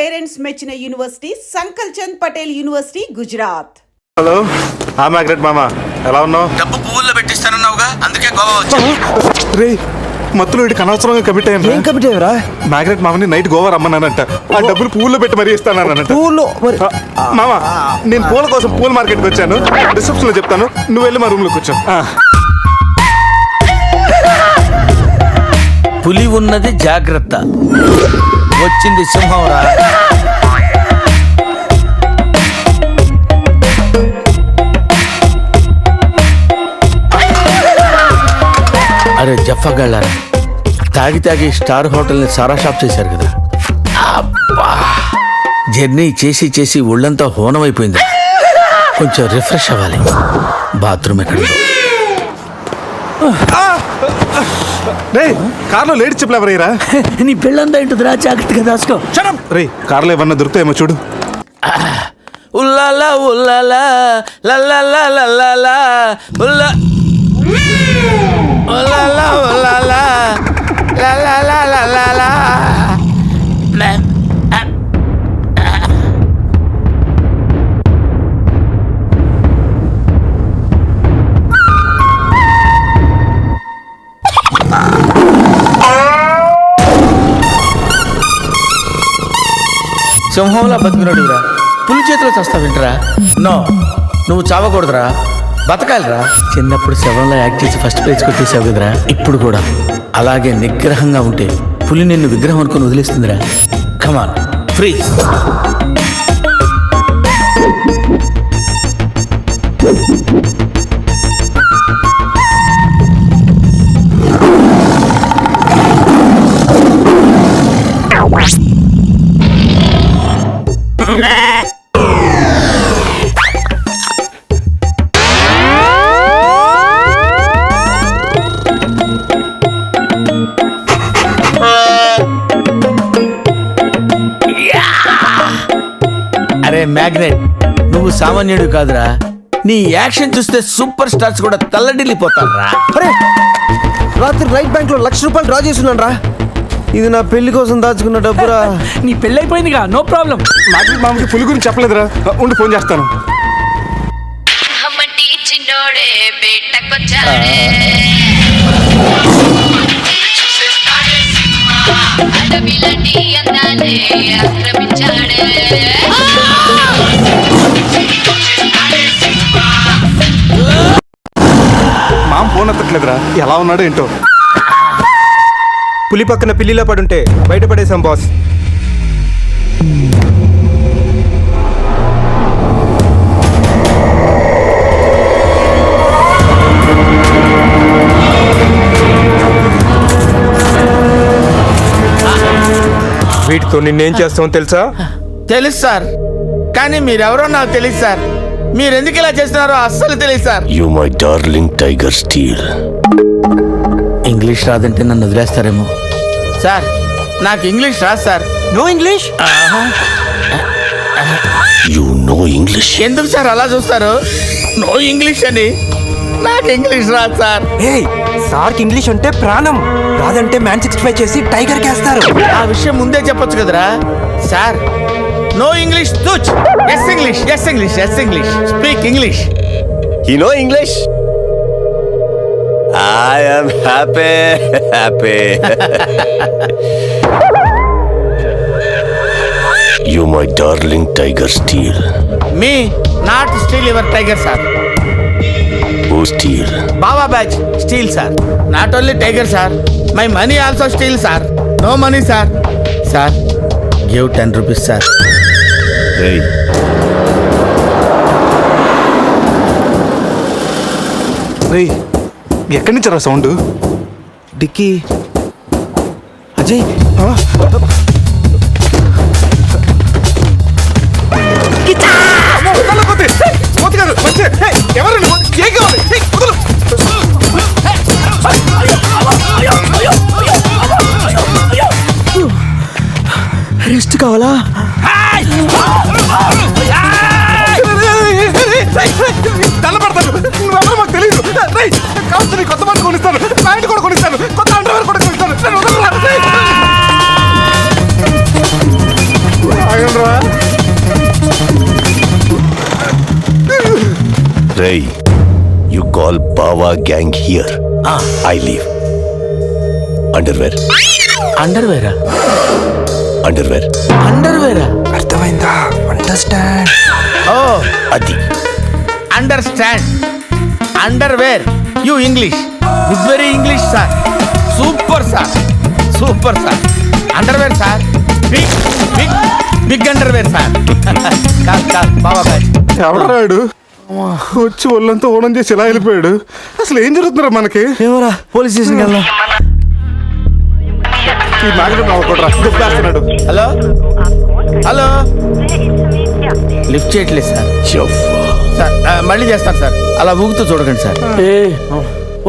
Parents మెచ్చిన university Sankalchand Patel university Gujarat. Hello Margaret మామ, ఎలా ఉన్నావు? డబ్బు పువ్వుల్లో పెట్టిస్తానన్నావుగా, అందుకే గోవా వచ్చాను. రే మత్తులో వీడికి అనవసరంగా కమిట్ అయ్యాను. ఏం కమిట్ అయ్యారా? మ్యాగ్రెట్ మామని నైట్ గోవా రమ్మన్నానంట. ఆ డబ్బులు పువ్వుల్లో పెట్టి మరీ ఇస్తానంట. మామ నేను పూల కోసం పూల మార్కెట్కి వచ్చాను. రిసెప్షన్ లో చెప్తాను, నువ్వు వెళ్ళి మా రూమ్ లో కూర్చో. పులి ఉన్నది జాగ్రత్త, వచ్చింది సింహంరా. అరే జఫగాళ్ళారా, తాగి తాగి స్టార్ హోటల్ని సారా షాప్ చేశారు కదా. అబ్బా, జర్నీ చేసి చేసి ఒళ్ళంతా హోనమైపోయింది. కొంచెం రిఫ్రెష్ అవ్వాలి. బాత్రూమ్ ఎక్కడ? రే కార్లో లేడీ చెప్పులు ఎవరయ్యరా? నీ పెళ్ళంతా ఇంటుందిరా, జాగ్రత్తగా దాచుకో. రే కార్లో ఏమన్నా దొరుకుతాయేమో చూడు. ఉల్లాలా ఉల్లాలా లల్లాలా లల్లాలా ఉల్లా ఉల్లాలా ఉల్లాలా లల్లాలా లల్లాలా. సింహంలా బతికినోడురా, పులి చేతిలో చస్తావింటరా? నో, నువ్వు చావకూడదురా, బతకాలిరా. చిన్నప్పుడు శవంలో యాక్ట్ చేసి ఫస్ట్ ప్రైజ్ కొట్టేసావు కదరా, ఇప్పుడు కూడా అలాగే నిగ్రహంగా ఉంటే పులి నిన్ను విగ్రహం అనుకుని వదిలేస్తుందిరా. Come on free. అరే మ్యాగ్నెట్, నువ్వు సామాన్యుడు కాదురా. నీ యాక్షన్ చూస్తే సూపర్ స్టార్స్ కూడా తల్లడిల్లిపోతారా. అరే రాత్రి రైట్ బ్యాంక్ లో ₹1,00,000 డ్రా చేస్తున్నాను రా. ఇది నా పెళ్లి కోసం దాచుకున్న డబ్బురా. నీ పెళ్ళి అయిపోయిందిగా, నో ప్రాబ్లం. మ్యాగ్రెట్ మామకి పులి గురించి చెప్పలేదురా, ఉండి ఫోన్ చేస్తాను. మామ ఫోన్ ఎత్తట్లేదురా, ఎలా ఉన్నాడో ఏంటో. పులి పక్కన పిల్లిలా పడుంటే బయటపడేశాం బాస్. వీటితో నిన్నేం చేస్తామో తెలుసా? తెలుసు సార్, కానీ మీరెవరో నాకు తెలియదు సార్. మీరు ఎందుకు ఇలా చేస్తున్నారో అస్సలు తెలియదు sir. You my darling tiger steel. English రాదంటే నన్ను వదిలేస్తారేమో సార్. నాకు ఇంగ్లీష్ రాదు sir. No English? You know English. ఎందుకు సార్ అలా చూస్తారు? నో ఇంగ్లీష్ అని. నాకు ఇంగ్లీష్ రాదు సార్. సార్కి ఇంగ్లీష్ అంటే ప్రాణం. రాదంటే మ్యాన్ 65 చేసి టైగర్ కేస్తారు. ఆ విషయం ముందే చెప్పొచ్చు కదరా sir. No English touch. Yes English, yes English, yes English. Speak English. You know English? I am happy. You my darling tiger steel. Me not steal your tiger sir. Who steal? Baba batch steal sir. Not only tiger sir, my money also steal sir. No money sir. Sir give 10 rupees sir. Hey. రే ఎక్కడి నుంచి రా sound? Dicky Ajay. Rest కావాలా? తెల్లబడతాను, నువ్వెవరో మాకు తెలియదు. కావచ్చు కొత్త మాట కొనిస్తాను, ప్యాంట్ కూడా కొనిస్తాను, కొత్త అండర్వేర్ కూడా కొనిస్తాను. Hey, you call Bawa gang here. I leave. Underwear. అండర్వేరా Underwear. అండర్వేరా అర్థమైందా? అండర్స్టాండ్. ఓ Adi. Understand underwear you English very English sir super sir super sir underwear sir big big big underwear sir కాదు Baba batch ఎవడరాడు వచ్చి ఒళ్ళంతా ఓనం చేసి ఇలా వెళ్ళిపోయాడు. అసలు ఏం జరుగుతుందిరా మనకి? ఏమోరా, పోలీస్ స్టేషన్కి వెళ్దాం. ఈ మ్యాగ్నెట్ నవ్వకూడరా, దుబ్బేస్తున్నాడు. హలో హలో లిఫ్ట్ చేయట్లేదు సార్ సార్ మళ్ళీ చేస్తాను సార్ అలా ఊగుతూ చూడకండి సార్ ఏ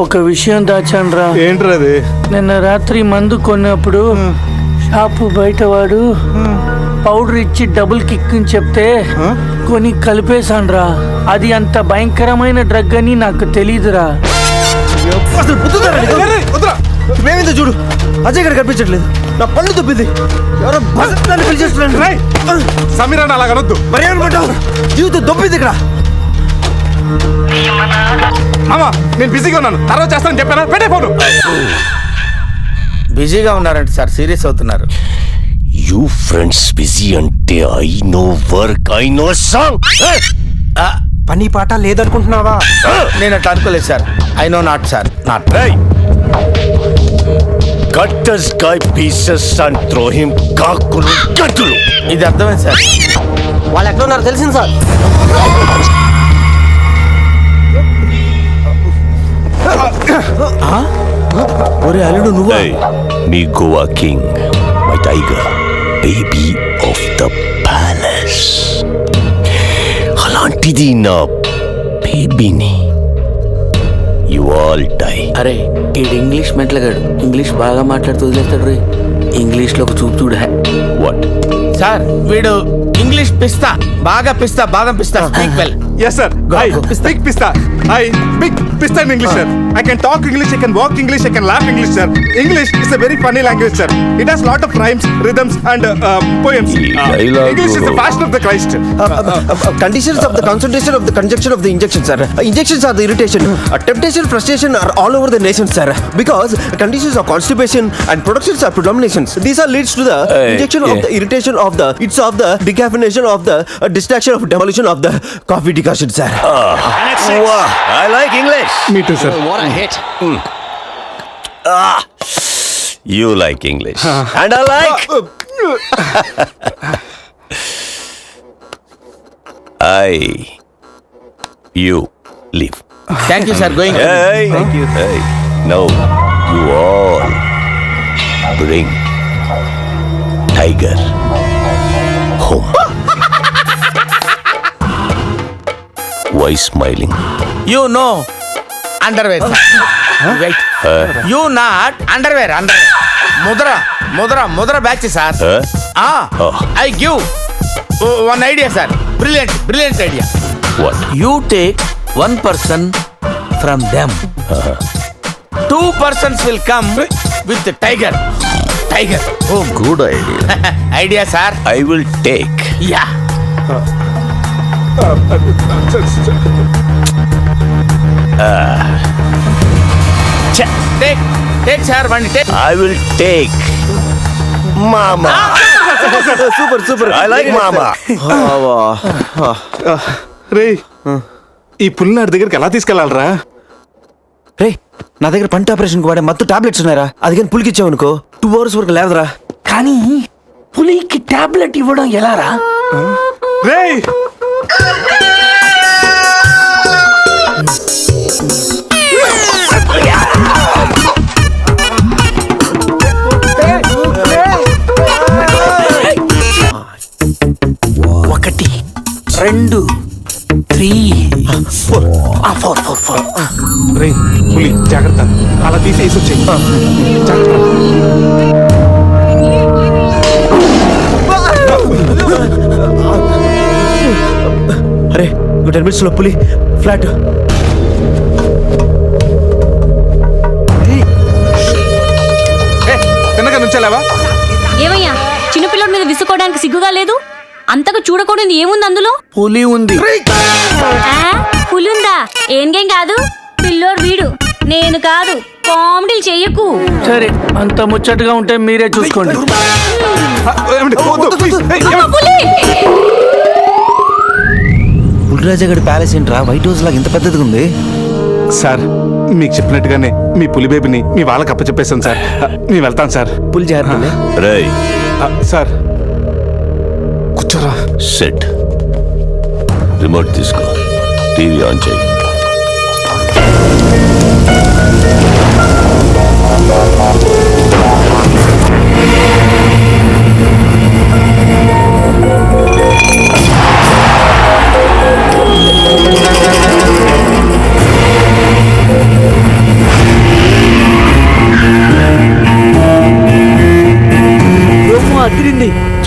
ఒక విషయం దాచాన్రా. ఏంట్రా అది? నిన్న రాత్రి మందు కొన్నప్పుడు షాపు బయటవాడు పౌడర్ ఇచ్చి డబుల్ కిక్ అని చెప్తే కొని కలిపేశాన్రా. అది అంత భయంకరమైన డ్రగ్ అని నాకు తెలీదురా. అసలు బుద్ధుందారా నీకు? ఇప్పుడేమైందో చూడు, అజయ్ గారు కనిపించట్లేదు. నా పళ్ళు దుబ్బింది. ఎవరో బజెట్ పిలిచేస్తున్నాను. రేయ్, సమీరాన్ని అలా కనొద్దు. మరి ఏమనుకుంటావు? జీవితం దొబ్బింది ఇక్కడ. మామా నేను బిజీగా ఉన్నాను, తర్వాత చేస్తానని చెప్పాను. పెట్టే ఫోను. బిజీగా ఉన్నారంట సార్, సీరియస్ అవుతున్నారు. You friends busy ante I know work, I know song. పని పాట లేదనుకుంటున్నావా? నేను అట్లా అనుకోలేదు sir. I know not sir, not. Hey, cut this guy pieces and throw him kakulu gatulu. ఇది అర్థమైంది సార్. వాళ్ళు ఎక్కడ ఉన్నారు తెలిసింది సార్. ఒరే అల్లుడు నువ్వా? Hey, me Goa king, my tiger, baby of the palace. అలాంటిది నా బేబీని. You all die. అరే ఈడు ఇంగ్లీష్ మెంట్లగాడు, ఇంగ్లీష్ బాగా మాట్లాడుతూ వదిలేస్తాడు రే. ఇంగ్లీష్లో ఒక చూపు చూడ. What? సార్ వీడు ఇంగ్లీష్ పిస్తా, బాగా పిస్తా, బాదం పిస్తా. Speak well. Yes sir. Go, I go. speak pista. I speak pista in English sir. I can talk English, I can walk English, I can laugh English sir. English is a very funny language sir. It has lot of rhymes, rhythms and poems. ఈ dialogue- English is the fashion of the Christ. Conditions of the concentration of the conjunction of the injection, sir. Injections are the irritation. Temptation, frustration are all over the nation, sir. Because conditions of constipation and productions are predominations. These are leads to the injection of the irritation of the, it's of the decaffeination of the distraction of demolition of the coffee decoction, sir. Wow, I like English. Me too sir. You like English. And I like. You leave. Thank you sir, going. Hey, thank you. Hey, now you all bring Tiger home. Why smiling? You know underwear right. You not underwear. Underwear Mudra Mudra Mudra batch sir. Oh. I give one idea sir. Brilliant brilliant idea. What? You take 1 person from them. 2 persons will come with tiger. Tiger home. Good idea. Idea sir. I will take. Yeah take take sir one take. I will take Mama. Super, super. I like Mama. రే ఈ పుల్లినాడి దగ్గరికి ఎలా తీసుకెళ్ళాలరా? రే నా దగ్గర పంట operation వాడే మత్తు tablets ఉన్నాయరా. అది కానీ పులికిచ్చావు అనుకో 2 hours వరకు లేదురా. కానీ పులికి టాబ్లెట్ ఇవ్వడం ఎలారా? రే ఒకటి 2 3 4 రే పులి జాగ్రత్త, అలా తీసేసి వచ్చేయి. జాగ్రత్త. అరే 10 minutes లో పులి ఫ్లాట్. తిన్నగా నుంచెలావా? ఏమయ్యా చిన్నపిల్లడి మీద విసుకోవడానికి సిగ్గుగా లేదు? అంతగా చూడకూడదు ఏముంది అందులో? పులి ఉంది. పులి ఉందా? ఏం కాదు పిల్లోడు వీడు నేను కాదు కామెడీలు చెయ్యకు. సరే అంత ముచ్చటగా ఉంటే మీరే చూసుకోండి. ఏమండి, వద్దు, please. పులిరాజగడ్ ప్యాలెస్ ఏంట్రా వైట్ హౌస్ లాగా ఇంత పెద్దదిగా ఉంది? సార్ మీకు చెప్పినట్టుగానే మీ పులి బేబీని మీ వాళ్ళకి అప్పచెప్పేశాను సార్. మేము వెళ్తాం సార్. పులి జాగ్రత్త. రేయ్ సార్ కూర్చోరా. సెట్ రిమోట్ తీసుకో, టీవీ ఆన్ చేయి.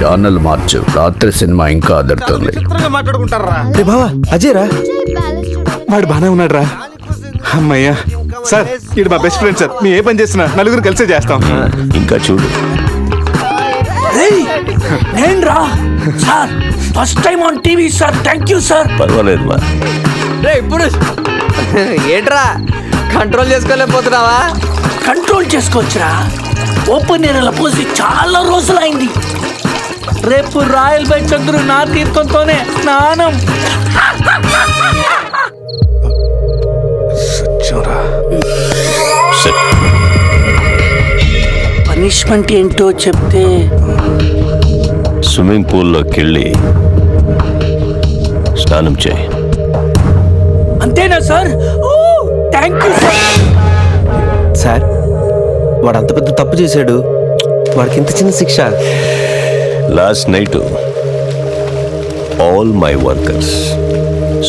ఛానల్ మార్చు, రాత్రి సినిమా ఇంకా అదరుతుంది. రే బావా అజయ్ రా. వాడు బానే ఉన్నాడు రా. అమ్మయ్యా సార్, ఇది మా బెస్ట్ ఫ్రెండ్ సార్. మేము ఏ పని చేసినా నలుగురు కలిసే చేస్తాం. ఇంకా చూడు. నేను రా sir, first time on TV sir. Thank you sir. పర్వాలేదు మా. ఇప్పుడు ఏంట్రా కంట్రోల్ చేసుకోలేకపోతున్నావా? కంట్రోల్ చేసుకోవచ్చురా. ఓపెన్ ఏరియాలో పోసి చాలా రోజులైంది. రేపు రాయల్ బై చంద్రు నా తీర్థంతోనే స్నానం. సెట్. పనిష్మెంట్ ఏంటో చెప్తే స్విమ్మింగ్ పూల్లోకి వెళ్ళి స్నానం చేయి. అంతేనా sir? Thank you sir. Sir వాడు అంత పెద్ద తప్పు చేశాడు, వాడికి ఇంత చిన్న శిక్ష. Last night all my workers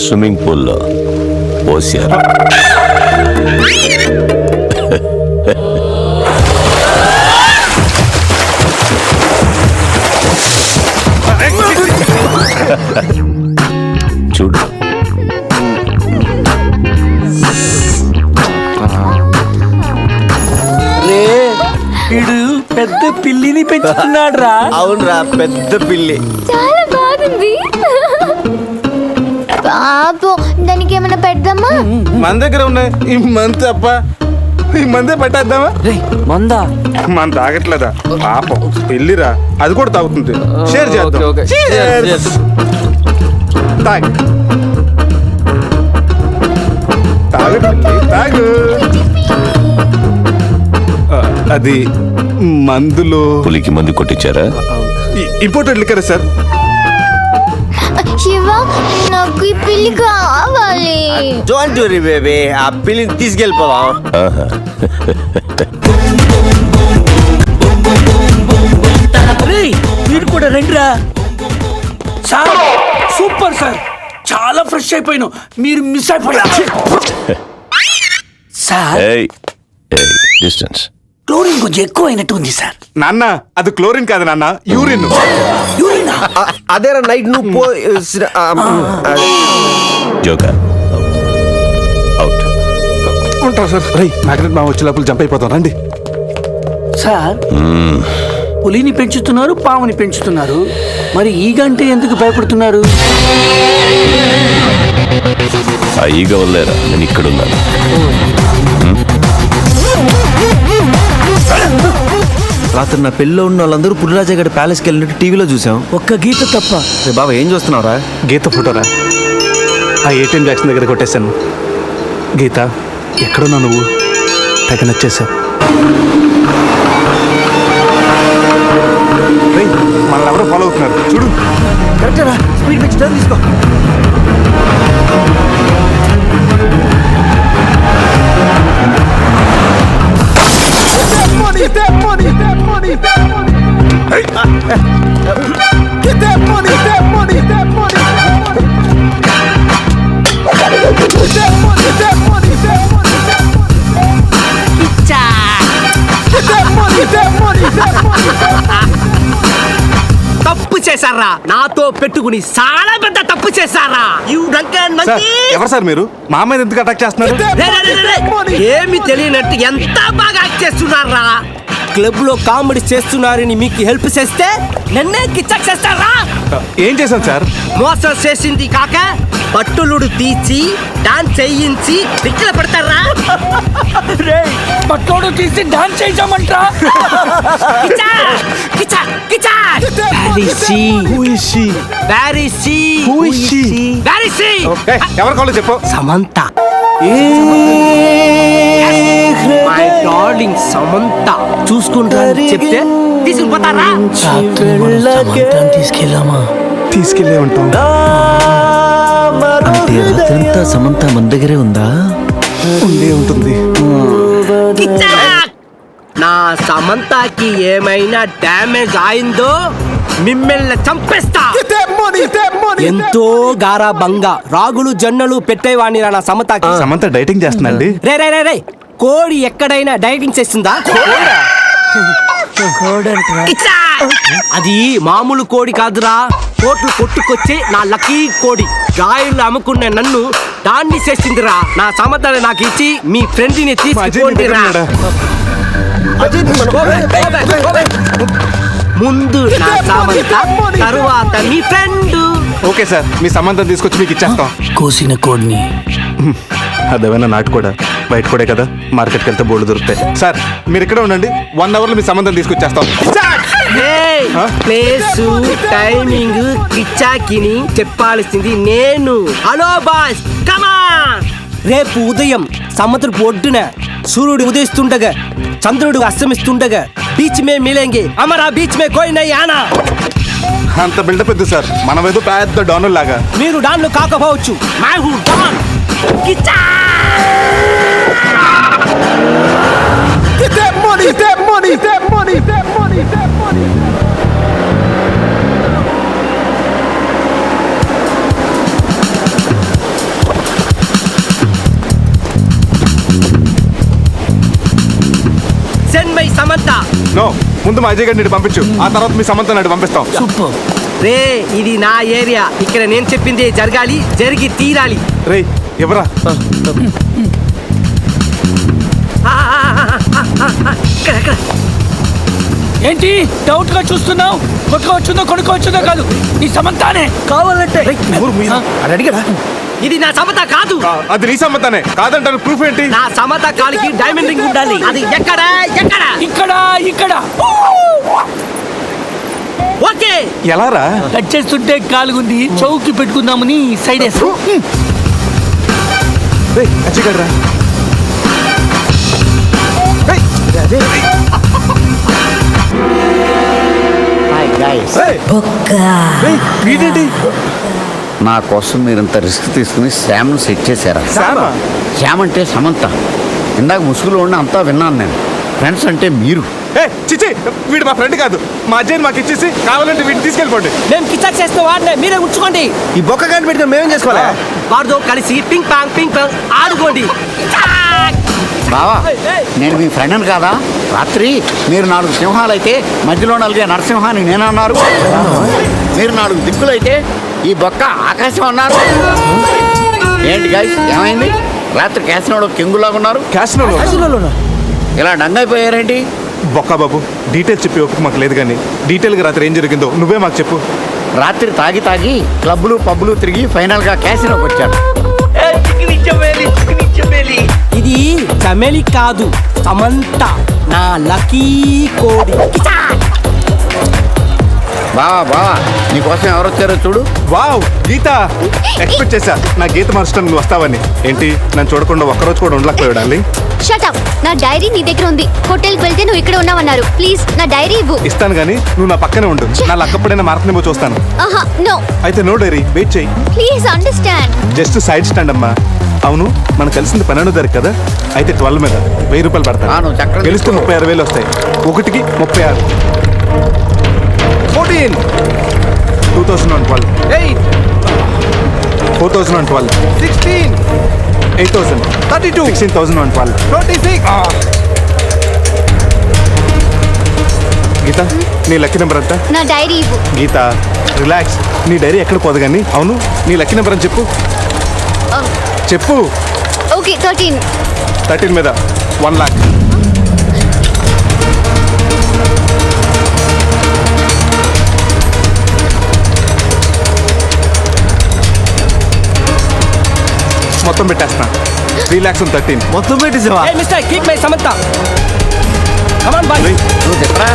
swimming పూల్లో పోసారు. చూడు. వీడు పెద్ద పిల్లిని పెంచుతున్నాడు రా. అవునరా, పెద్ద పిల్లి. చాలా బాగుంది. పాపం దానికి ఏమైనా పెడదామా? మన దగ్గర ఉన్నాయి ఈ మంత్ తప్ప. ఈ మందే పెట్టేద్దామా? మందా? మన తాగట్లేదా పాపం, పెళ్ళిరా, అది కూడా తాగుతుంది. షేర్ చేద్దాం. Okay, okay. Cheers. తాగు తాగు పిల్లి, తాగు. అది మందులో పులికి మందు కొట్టించారా? Imported liquor sir. శివ నాకు ఈ పిల్లి కావాలి. డోంట్ వరీ బేబీ, ఆ పిల్లిని తీసుకెళ్ళిపోదాం. ఆహా. మీరు కూడా రండిరా. సార్ సూపర్ సార్, చాలా ఫ్రెష్ అయిపోయాను. మీరు మిస్ అయిపోయారు సార్. ఏయ్ ఏయ్, డిస్టెన్స్. క్లోరిన్ కొంచెం ఎక్కువ అయినట్టు ఉంది సార్. నాన్న అది క్లోరిన్ కాదు నాన్న, యూరిన్. యూరినా? అదేరా నైట్ నువ్వు పో. Joker out. ఉంటాం సార్. రై మ్యాగ్నెట్ మా వచ్చే లోపల జంప్ అయిపోతాం. రండి సార్. పులిని పెంచుతున్నారు, పాముని పెంచుతున్నారు, మరి ఈగంటే ఎందుకు భయపడుతున్నారు? ఆ ఈగ వల్లేరా నేను ఇక్కడున్నాను. రాత్రి నా పెళ్ళిలో ఉన్న వాళ్ళందరూ పులిరాజగడ్ ప్యాలెస్కి వెళ్ళినట్టు టీవీలో చూసాం. ఒక్క గీత తప్ప. రే బాబా ఏం చూస్తున్నావురా? గీత ఫోటోరా. ఆ ఏటీఎం జాక్సన్ దగ్గర కొట్టేశాను. గీత ఎక్కడున్నా నువ్వు? తెగ నచ్చేసావు. మనల్ని ఎవరో ఫాలో అవుతున్నారు చూడు. కరెక్టరా, స్పీడ్ పెంచి టర్న్ తీసుకో. తప్పు చేశారా? నాతో పెట్టుకుని చాలా పెద్ద తప్పు చేశారా? సార్, ఎవరు సార్ మీరు? మా అమ్మాయిని ఎందుకు అటాక్ చేస్తున్నారు? ఏమి తెలియనట్టు ఎంత బాగా యాక్ట్ చేస్తున్నారా? క్లబ్ లో కామెడీ చేస్తున్నారని మీకు హెల్ప్ చేస్తే నన్నే కిచ్చక్ చేస్తారా? ఏం చేశాను సార్? మోసం చేసింది కాక బట్టులుడు తీసి డాన్స్ చేయించి పిక్కల పెడతారా? పట్లోడు తీసి డాన్స్ చేసామంటా. ఎవరి కాళ్ళు చెప్పు. సమంత, మై డార్లింగ్ సమంత చూసుకుంటా చెప్తే తీసుకుపోతారా? తీసుకెళ్ళామా? తీసుకెళ్ళే ఉంటాం. అంటే రాత్రంతా సమంత మన దగ్గరే ఉందా? ఉండే ఉంటుంది. నా సమంతకి ఏమైనా డ్యామేజ్ అయిందో మిమ్మల్ని చంపేస్తా. ఎంతో గారాబంగా రాగులు జొన్నలు పెట్టేవాణి నా సమంతకి. సమంత డైటింగ్ చేస్తుందండి. రే రే రే రే కోడి ఎక్కడైనా డైటింగ్ చేస్తుందా? కిచ్చా! అది మామూలు కోడి కాదురా, కోట్లు కొట్టుకొచ్చే నా లక్కీ కోడి. గాయలు అమ్ముకున్న నన్ను దాన్ని చేసిందిరా. నా సమంతని నాకు ఇచ్చి మీ ఫ్రెండ్ ని తీసుకోండిరా. ముందు నా సమంత, తరువాత మీ ఫ్రెండ్. ఓకే సార్, మీ సంబంధం తీసుకొచ్చి మీకు ఇచ్చేస్తాం. కోసిన కోడిని అదేమైనా నాటు కూడా బయట కూడా కదా, మార్కెట్కి వెళ్తే బోర్డు దొరుకుతాయి. సార్ మీరు ఇక్కడే ఉండండి, 1 hour లో మీ సంబంధం తీసుకొచ్చేస్తాం. ప్లేసు టైమింగ్ కిచ్చాకిని చెప్పాల్సింది నేను. హలో బాస్, కమాన్. రేపు ఉదయం సముద్రపు ఒడ్డున సూర్యుడు ఉదయిస్తుండగా చంద్రుడు అస్తమిస్తుండగా బీచ్ మే మిలేంగే, అమరా బీచ్ మే కోయి నై ఆనా. అంత బిల్డప్ ఎద్దు సార్, మనం ఏదో పెద్ద డానుల్ లాగా. మీరు డాన్లు కాకపోవచ్చు, మై హూ don. Kichcha! Send my Samantha. No, ముందు మా అజయ్ గారిని పంపించు, ఆ తర్వాత మీ సంబంధం నాటి పంపిస్తాం. సూపర్. రే ఇది నా ఏరియా, ఇక్కడ నేను చెప్పింది జరగాలి, జరిగి తీరాలి. రే ఎవరా? ఇక్కడ ఏంటి డౌట్ గా చూస్తున్నావు? కొట్టుకోవచ్చుందో కొనుక్కోవచ్చుందో కాదు, ఈ సమంతానే కావాలంటే. అడిగాడా? ఇది నా సమత కాదు. అది నీ సంబంధానే కాదంటారు, ప్రూఫ్ ఏంటి? నా సమత కాలికి డైమండ్ రింగ్ ఉండాలి. అది ఎక్కడ? ఎక్కడ? ఇక్కడ ఇక్కడ. ఓకే. ఎలా రా? కట్ చేస్తుంటే కాలుగుంది, చౌకి పెట్టుకుందామని సైడ్ వేసు. రే అజయ్ గారు రా. వీడేంటి? నా కోసం మీరింత రిస్క్ తీసుకుని శ్యామ్ను సెట్ చేశారా? శ్యామా? శ్యామ్ అంటే సమంత. ఇందాక ముసుగులో ఉన్న అంతా విన్నాను నేను. ఫ్రెండ్స్ అంటే మీరు. చిచి, వీడు మా ఫ్రెండ్ కాదు. మా అజయ్ మాకు ఇచ్చేసి కావాలంటే వీడిని తీసుకెళ్ళిపోండి. మేము కిచక్ చేస్తే వాడినే మీరే ఉంచుకోండి. ఈ బొక్క గాని పెట్టుకుని మేమేం చేసుకోవాలా? వాడితో కలిసి పింగ్ పాంగ్ ఆడుకోండి. బావా, నేను మీ ఫ్రెండ్ని కాదా? రాత్రి మీరు 4 సింహాలు అయితే మధ్యలో నలిగే నరసింహాన్ని నేనన్నారు. మీరు 4 దిక్కులైతే ఈ బొక్క ఆకాశం అన్నారు. ఏంటి గాయ్స్, ఏమైంది? రాత్రి క్యాసినోలో కింగులాగా ఉన్నారు. క్యాసినోలో ఇలా డంగైపోయారేంటి? బొక్క బాబు, డీటెయిల్స్ చెప్పి ఓపిక మాకు లేదు, కానీ డీటెయిల్గా రాత్రి ఏం జరిగిందో నువ్వే మాకు చెప్పు. రాత్రి తాగి క్లబ్లు పబ్బులు తిరిగి ఫైనల్గా క్యాసినోకి వచ్చాడు. ఇది చమేలి కాదు, సమంత, నా లక్కీ కోడి. బావా నీకోసం ఎవరు వచ్చారో చూడు. వావ్, గీత! ఎక్స్పెక్ట్ చేశా నా గీత మార్చడం నువ్వు వస్తావని. ఏంటి, నన్ను చూడకుండా ఒక్కరోజు కూడా ఉండలేకపోయాడు డార్లింగ్. Shut up. నా డైరీ నీ దగ్గర ఉంది. హోటల్కి వెళ్తే నువ్వు ఇక్కడ ఉన్నావన్నారు. ప్లీజ్ నా డైరీ ఇవ్వు. ఇస్తాను కానీ నువ్వు నా పక్కనే ఉండు. నా లక్కప్పుడైనా మారతనేమో చూస్తాను. ఆహా, నో. అయితే నో డైరీ, వెయిట్ చేయి. Please understand. Just side stand అమ్మా. అవును, మనం కలిసింది 12వ తారీఖు కదా, అయితే 12 మీద 1000 రూపాయలు నువ్వు చక్రం పడతాను. గెలిస్తే 36,000 వస్తాయి. ఒకటికి 36. 14. 2012. 4012. 16. 8,000. 32. 16,012. 26. గీత, నీ లక్కీ నెంబర్ ఎంత? నా డైరీ ఇవ్వు. గీత రిలాక్స్, నీ డైరీ ఎక్కడ పోదు కానీ. అవును, నీ లక్కీ నెంబర్ అని చెప్పు. చెప్పు. ఓకే, 13. 13 మీద 1 lakh. మొత్తం పెట్టేస్తున్నా 3,13,000. మొత్తం పెట్టేసావా? ఏ mister keep my Samantha come on boy. నువ్వు చెప్పరా?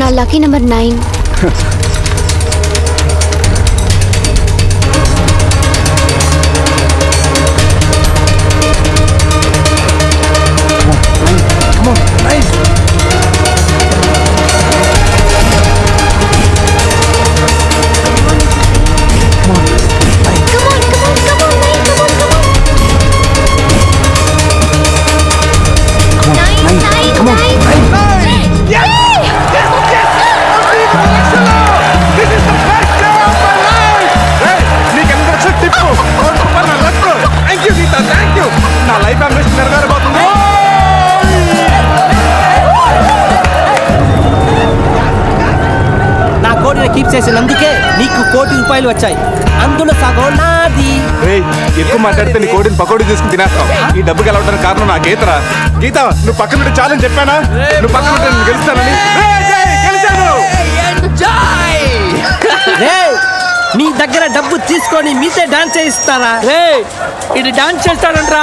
నా లక్కీ నెంబర్ 9. నా లైఫ్ అంబిషన్ నెరవేరబోతుంది. నా కోడిని కీప్ చేసినందుకే నీకు ₹1 కోటి వచ్చాయి. అందులో సగం నాది. రేయ్, ఎక్కువ మాట్లాడితే నీ కోడిని పకోడీ తీసుకుని తినేస్తాం. ఈ డబ్బు గెలవడానికి కారణం నా గీతరా. గీత, నువ్వు పక్కన నుండి చాలని చెప్పానా? నువ్వు పక్కన ఉంటే నేను గెలుస్తానని. గెలిచాను. రేయ్, మీ దగ్గర డబ్బు తీసుకొని మీతే డాన్స్ చేయిస్తారా? రే ఇది డాన్స్ చేస్తాడంట్రా.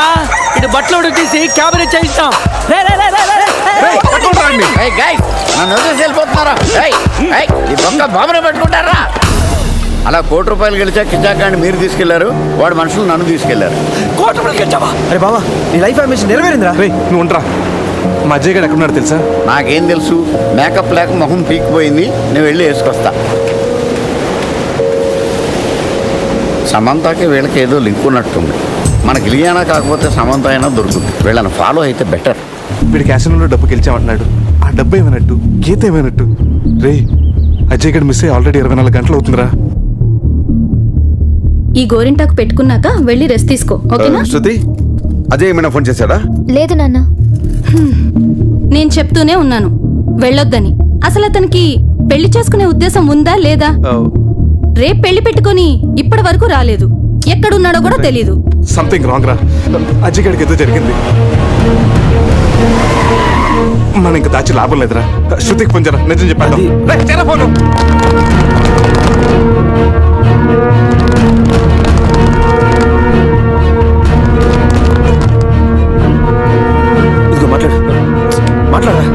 ఇది బట్టలు ఉడికేసి క్యాబరే చేయిస్తాం. రేయ్, పట్టుకుంటారా అండి? ఏయ్ గైస్, నన్ను వదిలేసి వెళ్ళిపోతున్నారా? ఈ బొక్క బాబునే పెట్టుకుంటారా? అలా ₹1 గెలిచా కిజాక్ గారిని మీరు తీసుకెళ్లారు, వాడు మనుషులు నన్ను తీసుకెళ్లారు. అరే బావా, నీ లైఫ్ అంబిషన్ నెరవేరిందిరా. రేయ్, నువ్వు ఉండరా. మా అజయ్ గారు ఎక్కడున్నాడు తెలుసా? నాకేం తెలుసు? మేకప్ లేక మొహం పీకిపోయింది, నేను వెళ్ళి వేసుకొస్తా. సమంతకి వీళ్ళకి ఏదో లింక్ ఉన్నట్టుంది. మనకి ఇలియానా కాకపోతే సమంత అయినా దొరుకుతుంది. వీళ్ళని ఫాలో అయితే బెటర్. వీడి క్యాసినోలో డబ్బు గెలిచామంటున్నాడు. ఆ డబ్బు ఏమైనట్టు, గీత ఏమైనట్టు? రేయ్, అజయ్ గడ్ మిస్ అయ్యి ఆల్రెడీ 24 గంటలు అవుతుందిరా. ఈ గోరింటాకు పెట్టుకున్నాక వెళ్ళి రెస్ట్ తీసుకో, ఓకేనా? శృతి, అజయ్ ఏమైనా ఫోన్ చేశాడా? లేదు నాన్న. నేను చెప్తూనే ఉన్నాను వెళ్ళొద్దని. అసలు అతనికి పెళ్లి చేసుకునే ఉద్దేశం ఉందా లేదా? రేపు పెళ్లి పెట్టుకొని ఇప్పటి వరకు రాలేదు. ఎక్కడున్నాడో కూడా తెలీదు. సంథింగ్ రాంగ్ రా. అజయ్ గడికి ఏదో జరిగింది. మనం ఇంకా దాచి లాభం లేదురా. శృతికి ఫోన్ చేయరా, నిజం చెప్పాను. ఫోను ఇదిగో మాట్లాడరా.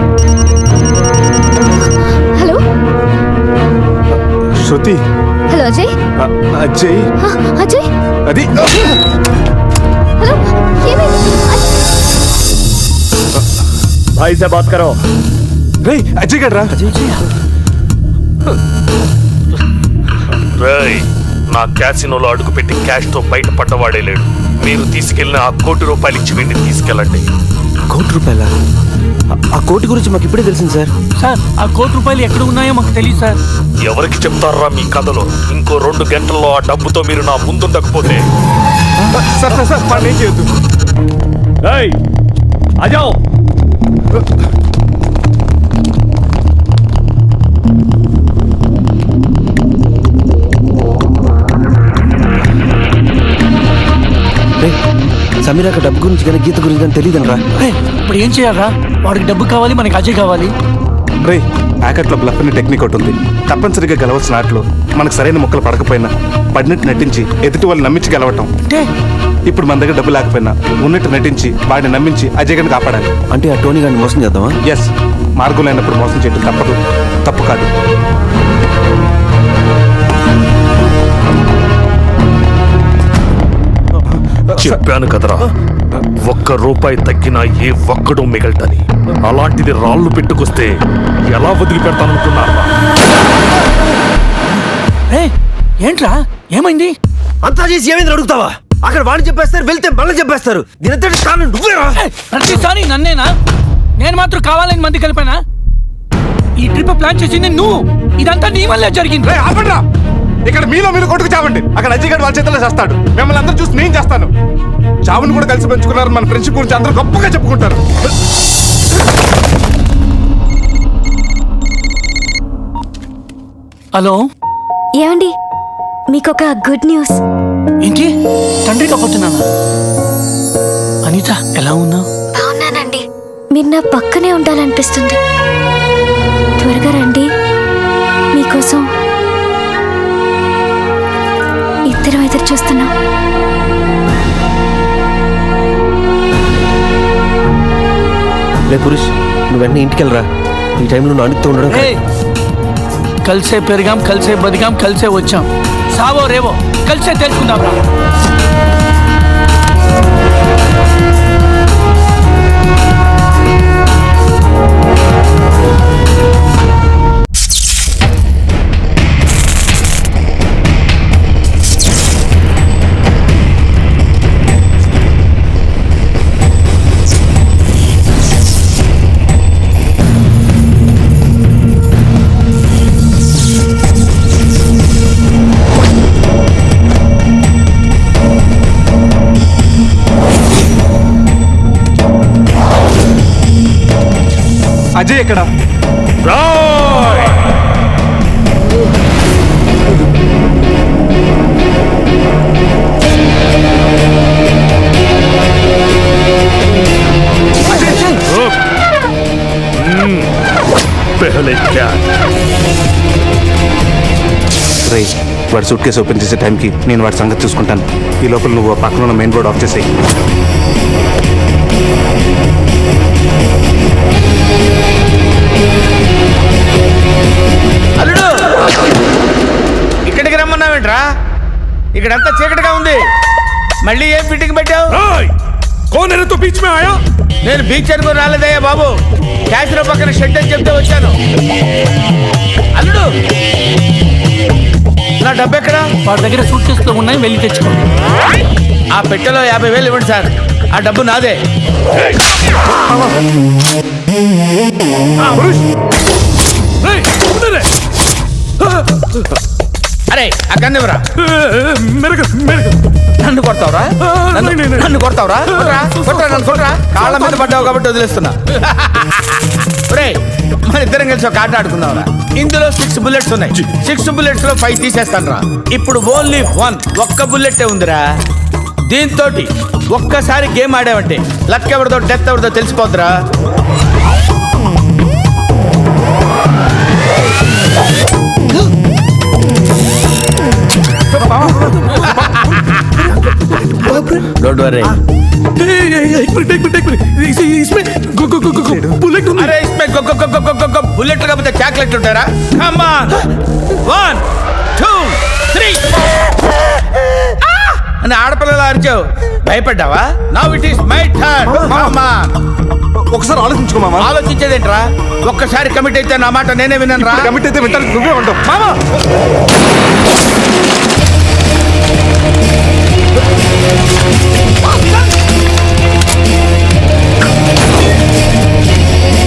హలో శృతి. హలో అజయ్. అజయ్. అజయ్, అది హలో, ఏమైంది? భాయ్ సే బాత్ కరో. రేయ్, అజయ్ గడ్ రా. రేయ్, నా క్యాసినోలో అడుగుపెట్టి క్యాష్ తో బయటపడ్డవాడే లేడు. మీరు తీసుకెళ్లిన ఆ ₹1 ఇచ్చి వీడిని తీసుకెళ్ళండి. ₹1? ఆ కోటి గురించి మాకు ఇప్పుడే తెలిసింది సార్. సార్ ఆ ₹1 ఎక్కడ ఉన్నాయో మాకు తెలియదు సార్. ఎవరికి చెప్తారా మీ కథలో? ఇంకో 2 గంటల్లో ఆ డబ్బుతో మీరు నా ముందుండకపోతే సార్ సార్ సార్, పని ఏం చేయొద్దు. అజావ్. సమీరాక డబ్బు గురించి కానీ గీత గురించి కానీ తెలియదనరా. ఇప్పుడు ఏం చేయాలరా? వాడికి డబ్బు కావాలి, మనకి అజయ్ కావాలి. రే, ప్యాకెట్లో బ్లఫ్ అనే టెక్నిక్ ఒకటి ఉంది. తప్పనిసరిగా గెలవాల్సిన ఆటలో మనకు సరైన మొక్కలు పడకపోయినా పడినట్టు నటించి ఎదుటి వాళ్ళు నమ్మించి గెలవటం. అంటే ఇప్పుడు మన దగ్గర డబ్బు లేకపోయినా ఉన్నట్టు నటించి వాడిని నమ్మించి అజయ్ గారిని కాపాడాలి. అంటే ఆ టోనీ గారిని మోసం చేద్దామా? ఎస్, మార్గం లేనప్పుడు మోసం చేయడం తప్పదు, తప్పు కాదు. చెప్పాను కదరా, ₹1 తగ్గినా ఏ ఒక్కడూ మిగలటని. అలాంటిది రాళ్ళు పెట్టుకొస్తే ఎలా వదిలిపెడతాననుకున్నారా? ఏంట్రా ఏమైంది? అంతా చేసి ఏమైంది అడుగుతావా? అక్కడ వాడిని చెప్పేస్తారు, వెళ్తే మళ్ళీ చెప్పేస్తారు. దీని కారణం నువ్వేరా. ప్రతిసారి నన్నేనా? నేను మాత్రం కావాలని మంది కలిపానా? ఈ ట్రిప్ ప్లాన్ చేసింది నువ్వు. ఇదంతా నీ వల్లే జరిగింది. రే, ఆపండ్రా. ఇక్కడ మీలో మీరు కొట్టుకు చావండి. అక్కడ అజయ్ గారు వాళ్ళ చేతిలో చేస్తాడు. మిమ్మల్ని అందరూ చూసి నేను చేస్తాను. చావును కూడా కలిసి పెంచుకున్నారు. మన ఫ్రెండ్షిప్ గురించి అందరూ గొప్పగా చెప్పుకుంటారు. హలో, ఏమండి, మీకొక గుడ్ న్యూస్. ఏంటి? తండ్రి కాకపోతున్నానా? అనిత ఎలా ఉన్నావు? బాగున్నానండి. మీరు నా పక్కనే ఉండాలనిపిస్తుంది. త్వరగా రండి, మీకోసం ఇద్దరం ఎదురు చూస్తున్నాం. రే పురుష్, నువ్వు వెంటనే ఇంటికి వెళ్ళరా. ఈ టైంలో నానితో ఉండడం కలిసే పెరిగాం, కలిసే బతికాం, కలిసే వచ్చాం. సావో రేవో కలిసే తెలుసుకుందాం రా. అజయ్ ఎక్కడ? వాడు సూట్ కేసు ఓపెన్ చేసే టైంకి నేను వాడి సంగతి చూసుకుంటాను. ఈ లోపల నువ్వు పక్కన ఉన్న మెయిన్ బోర్డ్ ఆఫ్ చేసేయి. అల్లుడు, ఇక్కడికి రమ్మన్నావేంట్రా? ఇక్కడంతా చీకటిగా ఉంది. మళ్ళీ ఏం ఫిట్టింగ్ పెట్టావు? నేను బీచ్ అనుకుని రాలేదయ్యా బాబు. క్యాసినో పక్కన షెడ్ అని చెప్తే వచ్చాను. అల్లుడు, నా డబ్బు ఎక్కడ? వాడి దగ్గర సూట్ కేసులో ఉన్నాయి, వెళ్ళి తెచ్చుకో. ఆ పెట్టెలో 50,000 ఇవ్వండి సార్. ఆ డబ్బు నాదే. అరే ఆ కన్నెవరా? నన్ను కొడతావురా? నన్ను కొడతావురా? నన్ను కొట్టరా? కాళ్ళ మీద పడ్డావు కాబట్టి వదిలేస్తున్నా. మన ఇద్దరం కలిసి ఒక ఆట ఆడుకుందాంరా. ఇందులో 6 బుల్లెట్స్ ఉన్నాయి. 6 బుల్లెట్స్ లో 5 తీసేస్తాను రా. ఇప్పుడు ఓన్లీ 1 ఒక్క బుల్లెట్టే ఉందిరా. దీంతో ఒక్కసారి గేమ్ ఆడావంటే లక్ ఎవరిదో డెత్ ఎవరిదో తెలిసిపోద్దురా. Don't worry. అరే బుల్లెట్ కాకపోతే చాక్లెట్లు ఉంటారా? కమ్ ఆన్, 1 2 3 అని ఆడపిల్లలు అరిచావు, భయపడ్డావా? Now it is my turn. Come on. ఒకసారి ఆలోచించుకో మామ. ఆలోచించేదేంట్రా? ఒక్కసారి కమిట్ అయితే నా మాట నేనే విన్నాను రా. కమిట్ అయితే వింటాను, నువ్వే ఉంటావు మామా.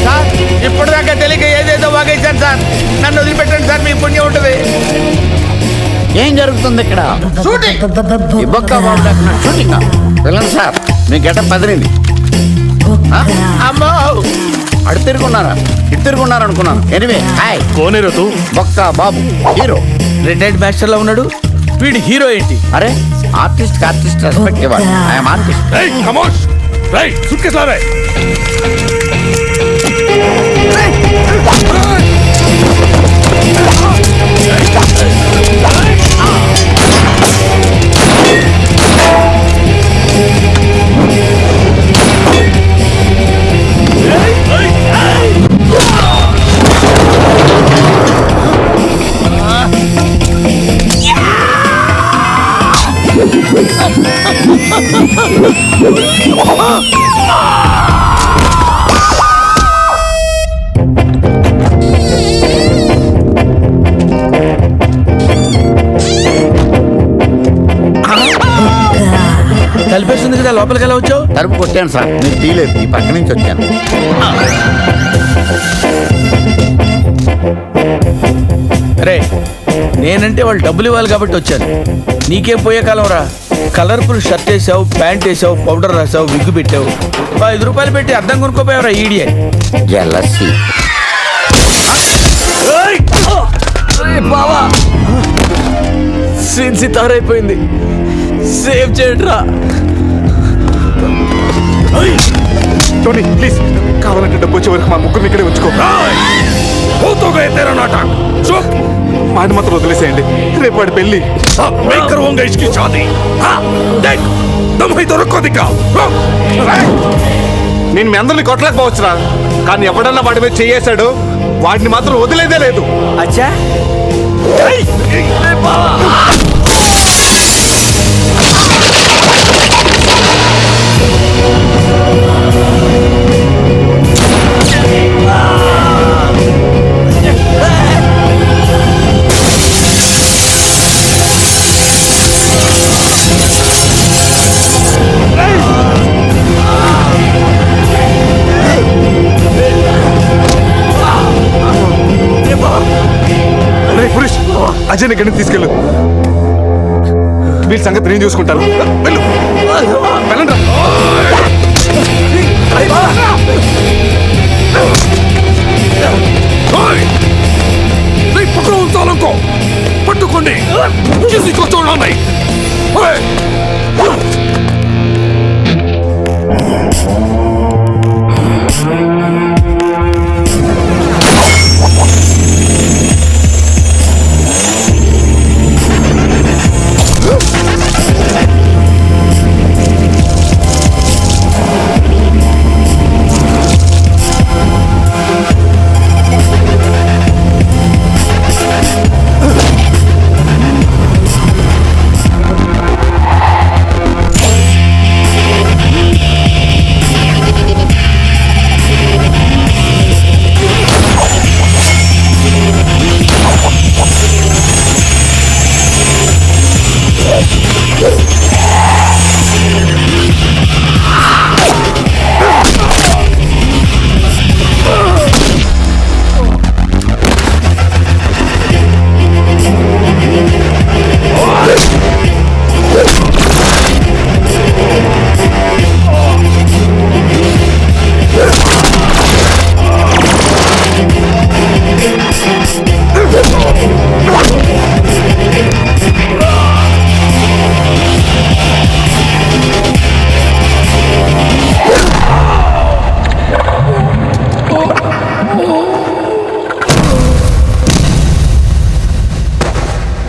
సార్, ఇప్పటిదాకా తెలియక ఏదేదో వాగేశాను సార్. నన్ను వదిలిపెట్టండి సార్, మీ పుణ్యం ఉంటుంది. ఏం జరుగుతుంది ఇక్కడ? షూటింగ్. ఈ బొక్క షూటింగ్ వెళ్ళండి సార్. మీ గెట పదిలింది. అమ్మో, అడు తిరుగున్నారా? ఇటు తిరుగున్నారు అనుకున్నాను. Anyway hi. కోనేరతు బొక్క బాబు హీరో. రిటైర్డ్ మాస్టర్ లో ఉన్నాడు. వీడి హీరో ఏంటి? అరే ఆర్టిస్ట్ రెస్పెక్ట్ ఇవ్వాలి. I'm artist. సుట్కేస్ లారా. కలిపేస్తుంది కదా, లోపలికి ఎలా వచ్చావు? తలుపు కొట్టాను సార్, మీరు తీలేదు. ఈ పక్క నుంచి వచ్చాను. అరే నేనంటే వాళ్ళు డబ్బులు ఇవ్వాలి కాబట్టి వచ్చాను. నీకేం పోయే కాలం రా. కలర్ఫుల్ షర్ట్ వేసావు, ప్యాంట్ వేసావు, పౌడర్ రాసావు, విగ్గు పెట్టావు. 5 రూపాయలు పెట్టి అద్దం కొనుక్కోపోయావురా ఈడియే. జలసి. బావా, సీన్ సితారైపోయింది. సేవ్ చేయండి రా. టోనీ ప్లీజ్ కావాలంటే డబ్బు వచ్చే వరకు మా ముగ్గురు ఇక్కడే ఉంచుకో వాడిని మాత్రం వదిలేసేయండి రేపు వాడి పెళ్ళి నేను మీ అందరిని కొట్టలేకపోవచ్చురా కానీ ఎవడన్నా వాడి మీద చేయేశాడు వాడిని మాత్రం వదిలేదే లేదు. అచ్చా పురుష్ అజయ్ ఇక్కడిని తీసుకెళ్ళు వీళ్ళ సంగతి నేను చూసుకుంటాను. వెళ్ళు వెళ్ళండి పట్టుకోండి చూడండి